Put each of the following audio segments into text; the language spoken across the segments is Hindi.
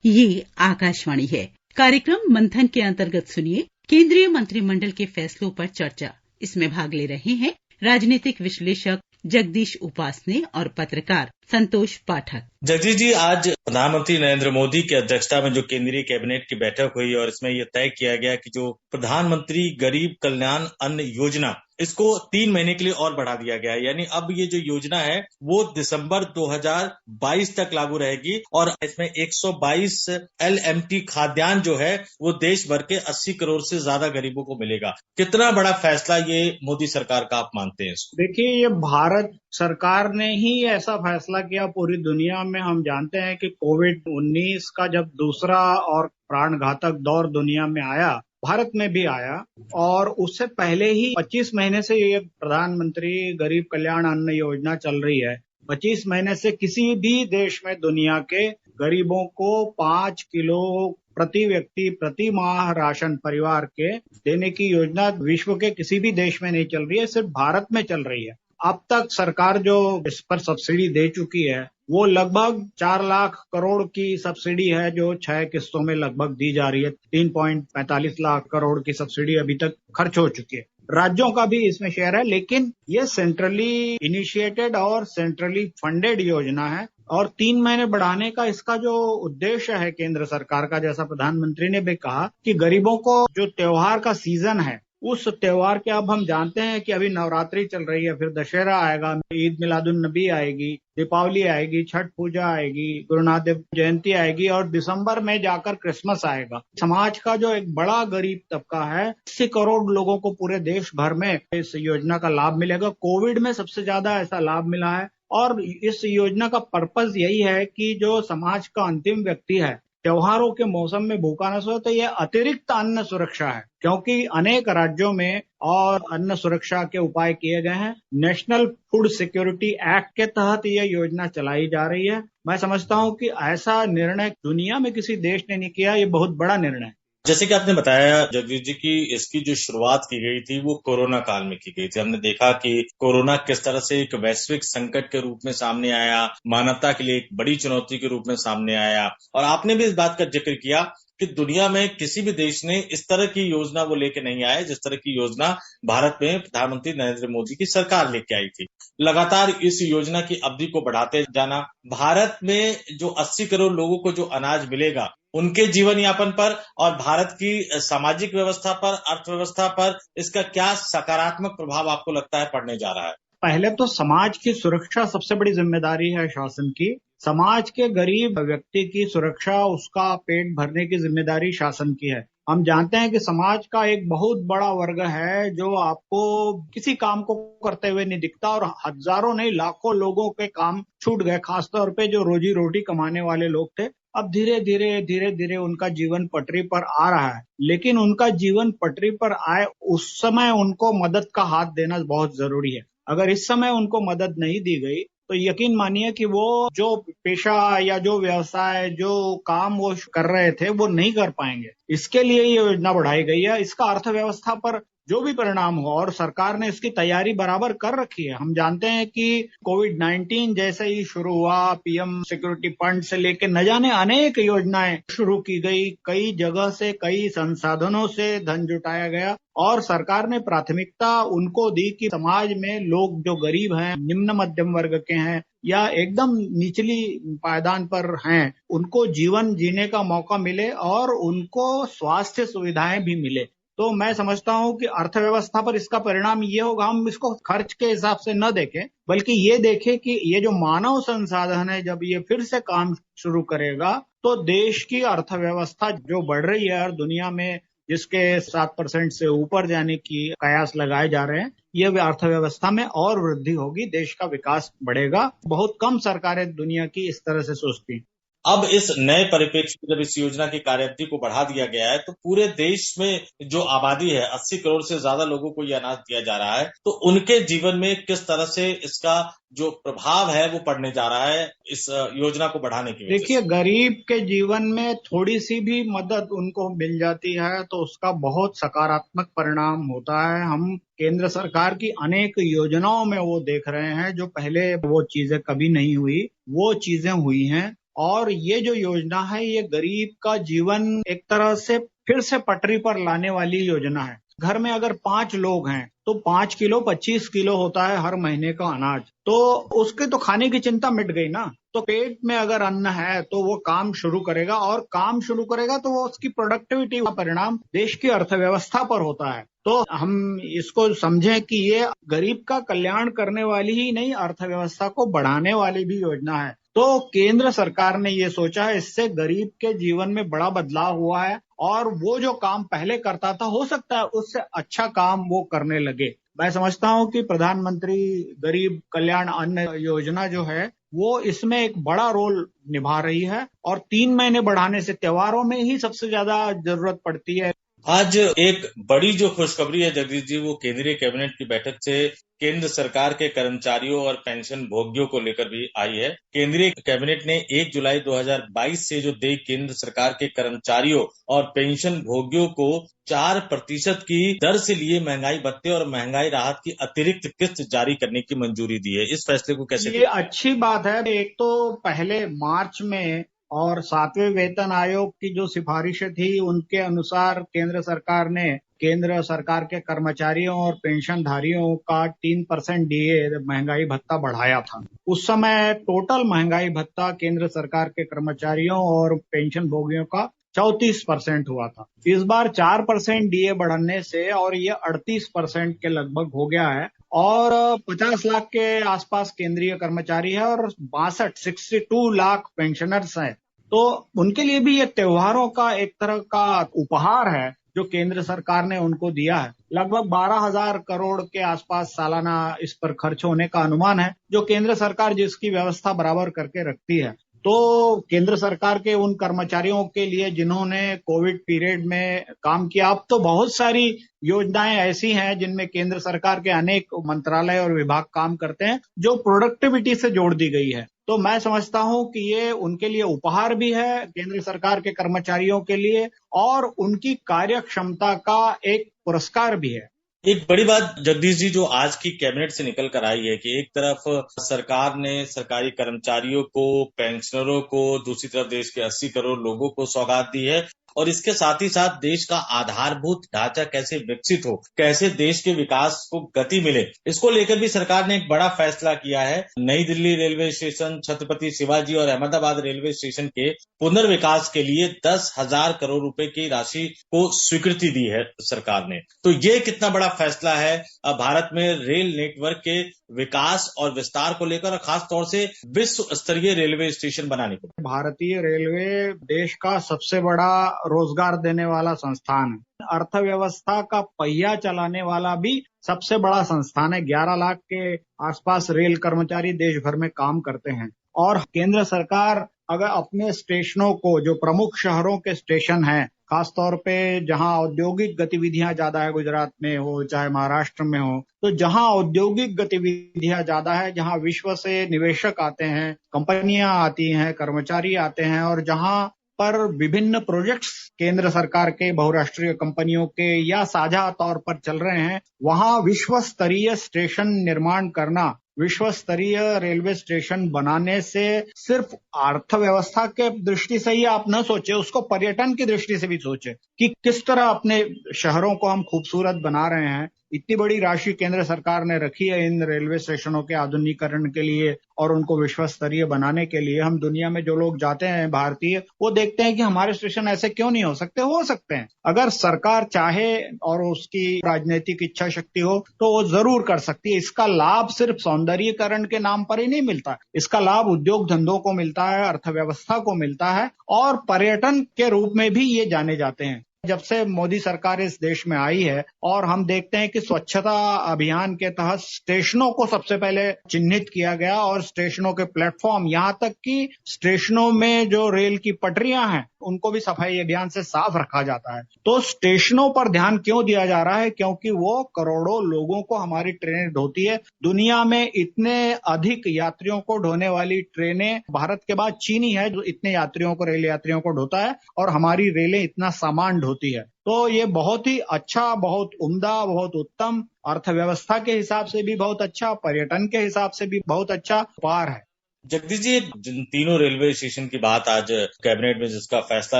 ये आकाशवाणी है। कार्यक्रम मंथन के अंतर्गत सुनिए केंद्रीय मंत्रिमंडल के फैसलों पर चर्चा। इसमें भाग ले रहे हैं राजनीतिक विश्लेषक जगदीश उपासने और पत्रकार संतोष पाठक। जगदीश जी, आज प्रधानमंत्री नरेंद्र मोदी की अध्यक्षता में जो केंद्रीय कैबिनेट की बैठक हुई और इसमें यह तय किया गया कि जो प्रधानमंत्री गरीब कल्याण अन्न योजना, इसको 3 महीने के लिए और बढ़ा दिया गया है। यानी अब ये जो योजना है वो दिसंबर 2022 तक लागू रहेगी और इसमें 122 LMT खाद्यान्न जो है वो देश भर के 80 करोड़ से ज्यादा गरीबों को मिलेगा। कितना बड़ा फैसला ये मोदी सरकार का आप मानते हैं इसको? देखिए, ये भारत सरकार ने ही ऐसा फैसला किया। पूरी दुनिया में हम जानते हैं कि कोविड-19 का जब दूसरा और प्राणघातक दौर दुनिया में आया, भारत में भी आया और उससे पहले ही 25 महीने से ये प्रधानमंत्री गरीब कल्याण अन्न योजना चल रही है। 25 महीने से किसी भी देश में दुनिया के गरीबों को 5 किलो प्रति व्यक्ति प्रति माह राशन परिवार के देने की योजना विश्व के किसी भी देश में नहीं चल रही है, सिर्फ भारत में चल रही है। अब तक सरकार जो इस पर सब्सिडी दे चुकी है वो लगभग 4 लाख करोड़ की सब्सिडी है, जो 6 किस्तों में लगभग दी जा रही है। 3.45 लाख करोड़ की सब्सिडी अभी तक खर्च हो चुकी है। राज्यों का भी इसमें शेयर है, लेकिन ये सेंट्रली इनिशिएटेड और सेंट्रली फंडेड योजना है और 3 महीने बढ़ाने का इसका जो उद्देश्य है केंद्र सरकार का, जैसा प्रधानमंत्री ने भी कहा कि गरीबों को जो त्योहार का सीजन है, उस त्योहार के अब हम जानते हैं कि अभी नवरात्रि चल रही है, फिर दशहरा आएगा, ईद मिलादुन नबी आएगी, दीपावली आएगी, छठ पूजा आएगी, गुरु नानक देव जयंती आएगी और दिसंबर में जाकर क्रिसमस आएगा। समाज का जो एक बड़ा गरीब तबका है, 80 करोड़ लोगों को पूरे देश भर में इस योजना का लाभ मिलेगा। कोविड में सबसे ज्यादा ऐसा लाभ मिला है और इस योजना का पर्पज यही है कि जो समाज का अंतिम व्यक्ति है, त्योहारों के मौसम में भूखा न सोए, तो ये अतिरिक्त अन्न सुरक्षा है, क्योंकि अनेक राज्यों में और अन्न सुरक्षा के उपाय किए गए हैं। नेशनल फूड सिक्योरिटी एक्ट के तहत ये योजना चलाई जा रही है। मैं समझता हूँ कि ऐसा निर्णय दुनिया में किसी देश ने नहीं किया, ये बहुत बड़ा निर्णय है। जैसे कि आपने बताया जगदीश जी की इसकी जो शुरुआत की गई थी वो कोरोना काल में की गई थी। हमने देखा कि कोरोना किस तरह से एक वैश्विक संकट के रूप में सामने आया, मानवता के लिए एक बड़ी चुनौती के रूप में सामने आया और आपने भी इस बात का जिक्र किया कि दुनिया में किसी भी देश ने इस तरह की योजना वो लेके नहीं आए जिस तरह की योजना भारत में प्रधानमंत्री नरेंद्र मोदी की सरकार लेके आई थी। लगातार इस योजना की अवधि को बढ़ाते जाना, भारत में जो 80 करोड़ लोगों को जो अनाज मिलेगा उनके जीवन यापन पर और भारत की सामाजिक व्यवस्था पर, अर्थव्यवस्था पर इसका क्या सकारात्मक प्रभाव आपको लगता है पड़ने जा रहा है? पहले तो समाज की सुरक्षा सबसे बड़ी जिम्मेदारी है शासन की। समाज के गरीब व्यक्ति की सुरक्षा, उसका पेट भरने की जिम्मेदारी शासन की है। हम जानते हैं कि समाज का एक बहुत बड़ा वर्ग है जो आपको किसी काम को करते हुए नहीं दिखता और हजारों नहीं लाखों लोगों के काम छूट गए, खासतौर पे जो रोजी रोटी कमाने वाले लोग थे। अब धीरे धीरे उनका जीवन पटरी पर आ रहा है, लेकिन उनका जीवन पटरी पर आए उस समय उनको मदद का हाथ देना बहुत जरूरी है। अगर इस समय उनको मदद नहीं दी गई तो यकीन मानिए कि वो जो पेशा या जो व्यवसाय, जो काम वो कर रहे थे वो नहीं कर पाएंगे। इसके लिए ये योजना बढ़ाई गई है। इसका अर्थव्यवस्था पर जो भी परिणाम हो, और सरकार ने इसकी तैयारी बराबर कर रखी है। हम जानते हैं कि कोविड-19 जैसे ही शुरू हुआ, पीएम सिक्योरिटी फंड से लेकर न जाने अनेक योजनाएं शुरू की गई, कई जगह से, कई संसाधनों से धन जुटाया गया और सरकार ने प्राथमिकता उनको दी कि समाज में लोग जो गरीब हैं, निम्न मध्यम वर्ग के हैं या एकदम निचली पायदान पर हैं, उनको जीवन जीने का मौका मिले और उनको स्वास्थ्य सुविधाएं भी मिले। तो मैं समझता हूं कि अर्थव्यवस्था पर इसका परिणाम ये होगा, हम इसको खर्च के हिसाब से न देखें, बल्कि ये देखें कि ये जो मानव संसाधन है, जब ये फिर से काम शुरू करेगा तो देश की अर्थव्यवस्था जो बढ़ रही है और दुनिया में जिसके 7% से ऊपर जाने की कयास लगाए जा रहे हैं, ये अर्थव्यवस्था में और वृद्धि होगी, देश का विकास बढ़ेगा। बहुत कम सरकारें दुनिया की इस तरह से सोचती हैं। अब इस नए परिप्रेक्ष्य में जब इस योजना की कार्यावधि को बढ़ा दिया गया है तो पूरे देश में जो आबादी है 80 करोड़ से ज्यादा लोगों को ये अनाज दिया जा रहा है, तो उनके जीवन में किस तरह से इसका जो प्रभाव है वो पड़ने जा रहा है इस योजना को बढ़ाने की वजह से? देखिए, गरीब के जीवन में थोड़ी सी भी मदद उनको मिल जाती है तो उसका बहुत सकारात्मक परिणाम होता है। हम केंद्र सरकार की अनेक योजनाओं में वो देख रहे हैं जो पहले वो चीजें कभी नहीं हुई, वो चीजें हुई हैं और ये जो योजना है ये गरीब का जीवन एक तरह से फिर से पटरी पर लाने वाली योजना है। घर में अगर 5 लोग हैं तो 5 किलो 25 किलो होता है हर महीने का अनाज, तो उसके तो खाने की चिंता मिट गई ना। तो पेट में अगर अन्न है तो वो काम शुरू करेगा, और काम शुरू करेगा तो वो उसकी प्रोडक्टिविटी का परिणाम देश की अर्थव्यवस्था पर होता है। तो हम इसको समझें कि ये गरीब का कल्याण करने वाली ही नहीं, अर्थव्यवस्था को बढ़ाने वाली भी योजना है। तो केंद्र सरकार ने ये सोचा है, इससे गरीब के जीवन में बड़ा बदलाव हुआ है, और वो जो काम पहले करता था हो सकता है उससे अच्छा काम वो करने लगे। मैं समझता हूं कि प्रधानमंत्री गरीब कल्याण अन्न योजना जो है वो इसमें एक बड़ा रोल निभा रही है, और 3 महीने बढ़ाने से त्योहारों में ही सबसे ज्यादा जरूरत पड़ती है। आज एक बड़ी जो खुशखबरी है जगदीश जी, वो केंद्रीय कैबिनेट की बैठक से केंद्र सरकार के कर्मचारियों और पेंशन भोगियों को लेकर भी आई है। केंद्रीय कैबिनेट ने 1 जुलाई 2022 से जो केंद्र सरकार के कर्मचारियों और पेंशन भोगियों को 4% की दर से लिए महंगाई भत्ते और महंगाई राहत की अतिरिक्त किस्त जारी करने की मंजूरी दी है। इस फैसले को कैसे ये अच्छी बात है। एक तो पहले मार्च में और 7वें वेतन आयोग की जो सिफारिशें थी उनके अनुसार केंद्र सरकार ने केंद्र सरकार के कर्मचारियों और पेंशनधारियों का 3% डीए महंगाई भत्ता बढ़ाया था। उस समय टोटल महंगाई भत्ता केंद्र सरकार के कर्मचारियों और पेंशन भोगियों का 34% हुआ था। इस बार 4% डीए बढ़ने से और ये 38% के लगभग हो गया है, और 50 लाख के आसपास केंद्रीय कर्मचारी है और 62 लाख पेंशनर्स हैं। तो उनके लिए भी ये त्योहारों का एक तरह का उपहार है जो केंद्र सरकार ने उनको दिया है। लगभग 12,000 करोड़ के आसपास सालाना इस पर खर्च होने का अनुमान है, जो केंद्र सरकार जिसकी व्यवस्था बराबर करके रखती है। तो केंद्र सरकार के उन कर्मचारियों के लिए जिन्होंने कोविड पीरियड में काम किया, अब तो बहुत सारी योजनाएं ऐसी हैं जिनमें केंद्र सरकार के अनेक मंत्रालय और विभाग काम करते हैं जो प्रोडक्टिविटी से जोड़ दी गई है। तो मैं समझता हूं कि ये उनके लिए उपहार भी है केंद्र सरकार के कर्मचारियों के लिए, और उनकी कार्य क्षमता का एक पुरस्कार भी है। एक बड़ी बात जगदीश जी जो आज की कैबिनेट से निकल कर आई है कि एक तरफ सरकार ने सरकारी कर्मचारियों को, पेंशनरों को, दूसरी तरफ देश के 80 करोड़ लोगों को सौगात दी है, और इसके साथ ही साथ देश का आधारभूत ढांचा कैसे विकसित हो, कैसे देश के विकास को गति मिले, इसको लेकर भी सरकार ने एक बड़ा फैसला किया है। नई दिल्ली रेलवे स्टेशन, छत्रपति शिवाजी और अहमदाबाद रेलवे स्टेशन के पुनर्विकास के लिए 10,000 करोड़ रुपए की राशि को स्वीकृति दी है सरकार ने। तो ये कितना बड़ा फैसला है भारत में रेल नेटवर्क के विकास और विस्तार को लेकर, और खास तौर से विश्व स्तरीय रेलवे स्टेशन बनाने को। भारतीय रेलवे देश का सबसे बड़ा रोजगार देने वाला संस्थान है। अर्थव्यवस्था का पहिया चलाने वाला भी सबसे बड़ा संस्थान है। 11 लाख के आसपास रेल कर्मचारी देश भर में काम करते हैं, और केंद्र सरकार अगर अपने स्टेशनों को, जो प्रमुख शहरों के स्टेशन हैं, खासतौर पे जहां औद्योगिक गतिविधियां ज्यादा है, गुजरात में हो चाहे महाराष्ट्र में हो, तो जहां औद्योगिक गतिविधियां ज्यादा है, जहां विश्व से निवेशक आते हैं, कंपनियां आती हैं, कर्मचारी आते हैं, और जहां पर विभिन्न प्रोजेक्ट्स केंद्र सरकार के, बहुराष्ट्रीय कंपनियों के या साझा तौर पर चल रहे हैं, वहां विश्व स्तरीय स्टेशन निर्माण करना, विश्व स्तरीय रेलवे स्टेशन बनाने से सिर्फ अर्थव्यवस्था के दृष्टि से ही आप न सोचे, उसको पर्यटन की दृष्टि से भी सोचे कि किस तरह अपने शहरों को हम खूबसूरत बना रहे हैं। इतनी बड़ी राशि केंद्र सरकार ने रखी है इन रेलवे स्टेशनों के आधुनिकीकरण के लिए और उनको विश्व स्तरीय बनाने के लिए। हम दुनिया में जो लोग जाते हैं भारतीय, वो देखते हैं कि हमारे स्टेशन ऐसे क्यों नहीं हो सकते। हो सकते हैं, अगर सरकार चाहे और उसकी राजनीतिक इच्छा शक्ति हो तो वो जरूर कर सकती है। इसका लाभ सिर्फ सौंदर्यीकरण के नाम पर ही नहीं मिलता, इसका लाभ उद्योग धंधों को मिलता है, अर्थव्यवस्था को मिलता है, और पर्यटन के रूप में भी ये जाने जाते हैं। जब से मोदी सरकार इस देश में आई है और हम देखते हैं कि स्वच्छता अभियान के तहत स्टेशनों को सबसे पहले चिन्हित किया गया, और स्टेशनों के प्लेटफॉर्म, यहाँ तक कि स्टेशनों में जो रेल की पटरियां हैं उनको भी सफाई अभियान से साफ रखा जाता है। तो स्टेशनों पर ध्यान क्यों दिया जा रहा है? क्योंकि वो करोड़ों लोगों को हमारी ट्रेनें ढोती है। दुनिया में इतने अधिक यात्रियों को ढोने वाली ट्रेनें भारत के बाद चीनी है, जो इतने यात्रियों को, रेल यात्रियों को ढोता है, और हमारी रेलें इतना सामान ढोती है। तो ये बहुत ही अच्छा, बहुत उम्दा, बहुत उत्तम, अर्थव्यवस्था के हिसाब से भी बहुत अच्छा, पर्यटन के हिसाब से भी बहुत अच्छा उपहार है। जगदीश जी, जिन तीनों रेलवे स्टेशन की बात आज कैबिनेट में जिसका फैसला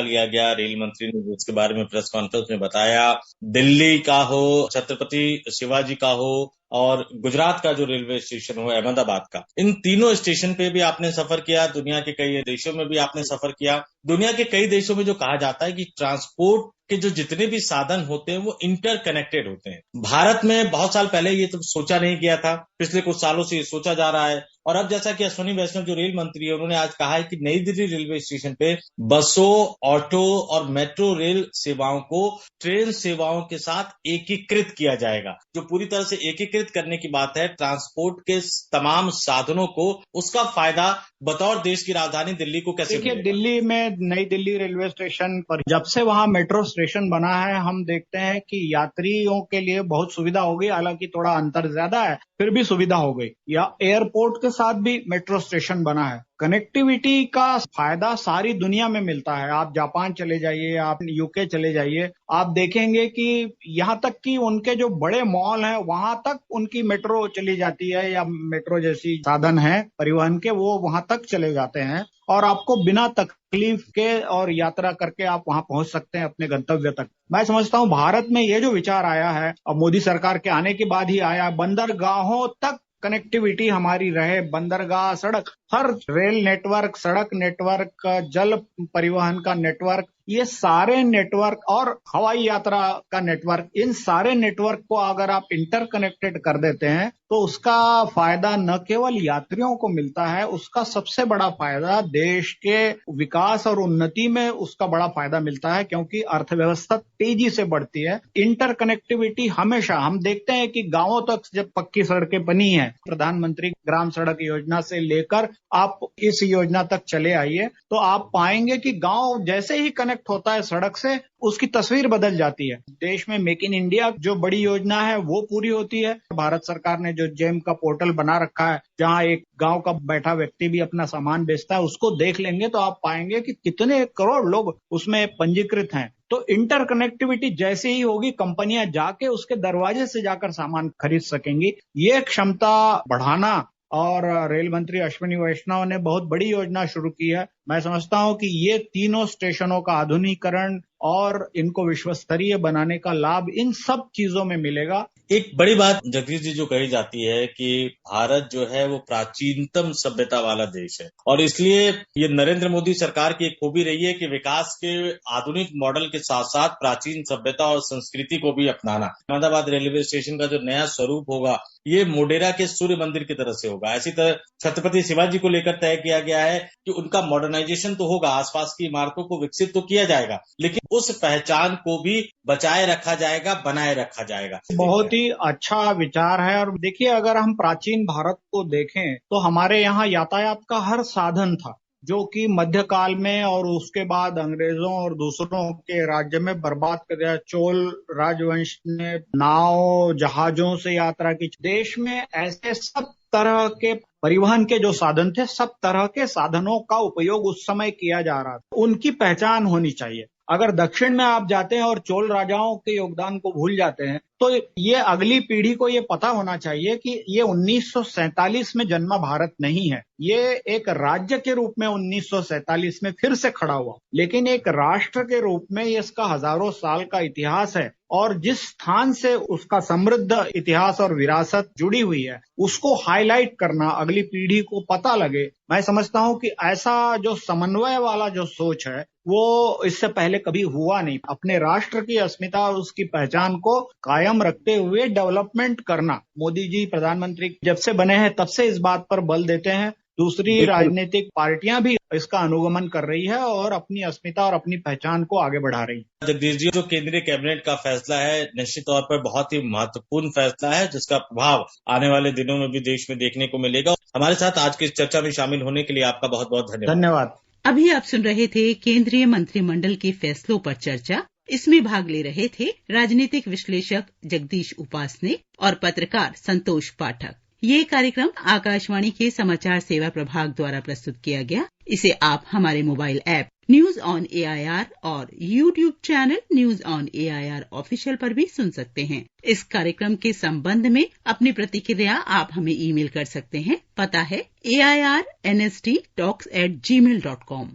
लिया गया, रेल मंत्री ने जिसके बारे में प्रेस कॉन्फ्रेंस में बताया, दिल्ली का हो, छत्रपति शिवाजी का हो और गुजरात का जो रेलवे स्टेशन हो अहमदाबाद का, इन तीनों स्टेशन पे भी आपने सफर किया, दुनिया के कई देशों में भी आपने सफर किया। दुनिया के कई देशों में जो कहा जाता है कि ट्रांसपोर्ट के जो जितने भी साधन होते हैं वो इंटरकनेक्टेड होते हैं। भारत में बहुत साल पहले ये तो सोचा नहीं गया था, पिछले कुछ सालों से ये सोचा जा रहा है। और अब जैसा कि अश्विनी वैष्णव जो रेल मंत्री है, उन्होंने आज कहा है कि नई दिल्ली रेलवे स्टेशन पे बसों, ऑटो और मेट्रो रेल सेवाओं को ट्रेन सेवाओं के साथ एकीकृत किया जाएगा। जो पूरी तरह से एकीकृत करने की बात है, ट्रांसपोर्ट के तमाम साधनों को उसका फायदा बतौर देश की राजधानी दिल्ली को कैसे मिलेगा? दिल्ली में नई दिल्ली रेलवे स्टेशन पर जब से वहां मेट्रो स्टेशन बना है, हम देखते हैं कि यात्रियों के लिए बहुत सुविधा हो गई। हालांकि थोड़ा अंतर ज्यादा है, फिर भी सुविधा हो गई। या एयरपोर्ट के साथ भी मेट्रो स्टेशन बना है। कनेक्टिविटी का फायदा सारी दुनिया में मिलता है। आप जापान चले जाइए, आप यूके चले जाइए, आप देखेंगे कि यहाँ तक कि उनके जो बड़े मॉल हैं वहां तक उनकी मेट्रो चली जाती है, या मेट्रो जैसी साधन है परिवहन के, वो वहां तक चले जाते हैं और आपको बिना तकलीफ के और यात्रा करके आप वहां पहुंच सकते हैं अपने गंतव्य तक। मैं समझता हूं भारत में ये जो विचार आया है, अब मोदी सरकार के आने के बाद ही आया, बंदरगाहों तक कनेक्टिविटी हमारी रहे, बंदरगाह, सड़क, हर रेल नेटवर्क, सड़क नेटवर्क, जल परिवहन का नेटवर्क, ये सारे नेटवर्क और हवाई यात्रा का नेटवर्क, इन सारे नेटवर्क को अगर आप इंटरकनेक्टेड कर देते हैं तो उसका फायदा न केवल यात्रियों को मिलता है, उसका सबसे बड़ा फायदा देश के विकास और उन्नति में उसका बड़ा फायदा मिलता है, क्योंकि अर्थव्यवस्था तेजी से बढ़ती है। इंटरकनेक्टिविटी हमेशा, हम देखते हैं कि गांवों तक जब पक्की सड़कें बनी है, प्रधानमंत्री ग्राम सड़क योजना से लेकर आप इस योजना तक चले आइए, तो आप पाएंगे कि गांव जैसे ही कनेक्ट होता है सड़क से, उसकी तस्वीर बदल जाती है। देश में मेक इन इंडिया जो बड़ी योजना है वो पूरी होती है। भारत सरकार ने जो जेम का पोर्टल बना रखा है, जहां एक गांव का बैठा व्यक्ति भी अपना सामान बेचता है, उसको देख लेंगे तो आप पाएंगे कि कितने करोड़ लोग उसमें पंजीकृत हैं। तो इंटरकनेक्टिविटी जैसे ही होगी, कंपनियां जाके उसके दरवाजे से जाकर सामान खरीद सकेंगी। ये क्षमता बढ़ाना, और रेल मंत्री अश्विनी वैष्णव ने बहुत बड़ी योजना शुरू की है। मैं समझता हूं कि ये तीनों स्टेशनों का आधुनिकीकरण और इनको विश्वस्तरीय बनाने का लाभ इन सब चीजों में मिलेगा। एक बड़ी बात जगदीश जी जो कही जाती है कि भारत जो है वो प्राचीनतम सभ्यता वाला देश है, और इसलिए ये नरेंद्र मोदी सरकार की एक खूबी रही है कि विकास के आधुनिक मॉडल के साथ साथ प्राचीन सभ्यता और संस्कृति को भी अपनाना। अहमदाबाद रेलवे स्टेशन का जो नया स्वरूप होगा, ये मोढेरा के सूर्य मंदिर की तरह से होगा। ऐसी तरह छत्रपति शिवाजी को लेकर तय किया गया है कि उनका मॉडर्नाइजेशन तो होगा, आसपास की इमारतों को विकसित तो किया जाएगा, लेकिन उस पहचान को भी बचाए रखा जाएगा, बनाए रखा जाएगा। बहुत ही अच्छा विचार है। और देखिए, अगर हम प्राचीन भारत को देखें तो हमारे यहाँ यातायात का हर साधन था, जो कि मध्यकाल में और उसके बाद अंग्रेजों और दूसरों के राज्य में बर्बाद कर दिया। चोल राजवंश ने नाव, जहाजों से यात्रा की। देश में ऐसे सब तरह के परिवहन के जो साधन थे, सब तरह के साधनों का उपयोग उस समय किया जा रहा था। उनकी पहचान होनी चाहिए। अगर दक्षिण में आप जाते हैं और चोल राजाओं के योगदान को भूल जाते हैं, तो ये अगली पीढ़ी को ये पता होना चाहिए कि ये 1947 में जन्मा भारत नहीं है। ये एक राज्य के रूप में 1947 में फिर से खड़ा हुआ, लेकिन एक राष्ट्र के रूप में इसका हजारों साल का इतिहास है। और जिस स्थान से उसका समृद्ध इतिहास और विरासत जुड़ी हुई है, उसको हाईलाइट करना, अगली पीढ़ी को पता लगे। मैं समझता हूं कि ऐसा जो समन्वय वाला जो सोच है, वो इससे पहले कभी हुआ नहीं। अपने राष्ट्र की अस्मिता और उसकी पहचान को कायम रखते हुए डेवलपमेंट करना। मोदी जी प्रधानमंत्री जब से बने हैं तब से इस बात पर बल देते हैं। दूसरी राजनीतिक पार्टियां भी इसका अनुगमन कर रही है और अपनी अस्मिता और अपनी पहचान को आगे बढ़ा रही है। जगदीश जी, जो केंद्रीय कैबिनेट का फैसला है, निश्चित तौर पर बहुत ही महत्वपूर्ण फैसला है, जिसका प्रभाव आने वाले दिनों में भी देश में देखने को मिलेगा। हमारे साथ आज की चर्चा में शामिल होने के लिए आपका बहुत बहुत धन्यवाद। अभी आप सुन रहे थे केंद्रीय मंत्रिमंडल के फैसलों पर चर्चा। इसमें भाग ले रहे थे राजनीतिक विश्लेषक जगदीश उपासने और पत्रकार संतोष पाठक। ये कार्यक्रम आकाशवाणी के समाचार सेवा प्रभाग द्वारा प्रस्तुत किया गया। इसे आप हमारे mobile app news on AIR और YouTube channel news on AIR official पर भी सुन सकते हैं। इस कार्यक्रम के संबंध में अपनी प्रतिक्रिया आप हमें ईमेल कर सकते हैं। पता है AIRNSTtalks@gmail.com।